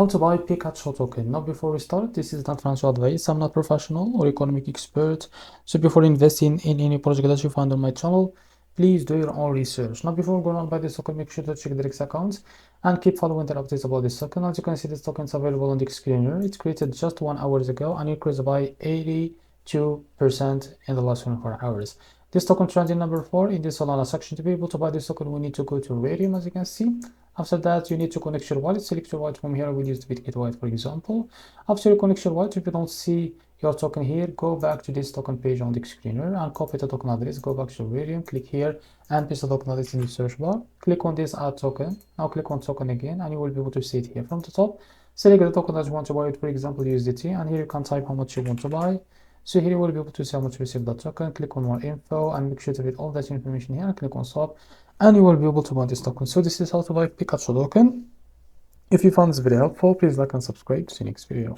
How to buy Pikachu token. Now, before we start, this is not financial advice. I'm not professional or economic expert. So before investing in any project that you find on my channel, please do your own research. Now, before going on buy this token, make sure to check the X accounts and keep following the updates about this token. As you can see, this token is available on the screen here. It's created just 1 hour ago and increased by 82% in the last 24 hours. This token trending number 4 in the Solana section. To be able to buy this token, we need to go to Radium, as you can see. After that, you need to connect your wallet. Select your wallet from here. I will use the Bitget wallet, for example. After you connect your wallet, if you don't see your token here, go back to this token page on the screener and copy the token address. Go back to Radium, click here and paste the token address in the search bar. Click on this add token. Now click on token again and you will be able to see it here from the top. Select the token that you want to buy it, for example USDT, and here you can type how much you want to buy. So here you will be able to see how much you receive that token. Click on more info and make sure to read all that information here and click on swap, and you will be able to buy this token. So this is how to buy Pikachu token. If you found this video helpful, please like and subscribe. See you next video.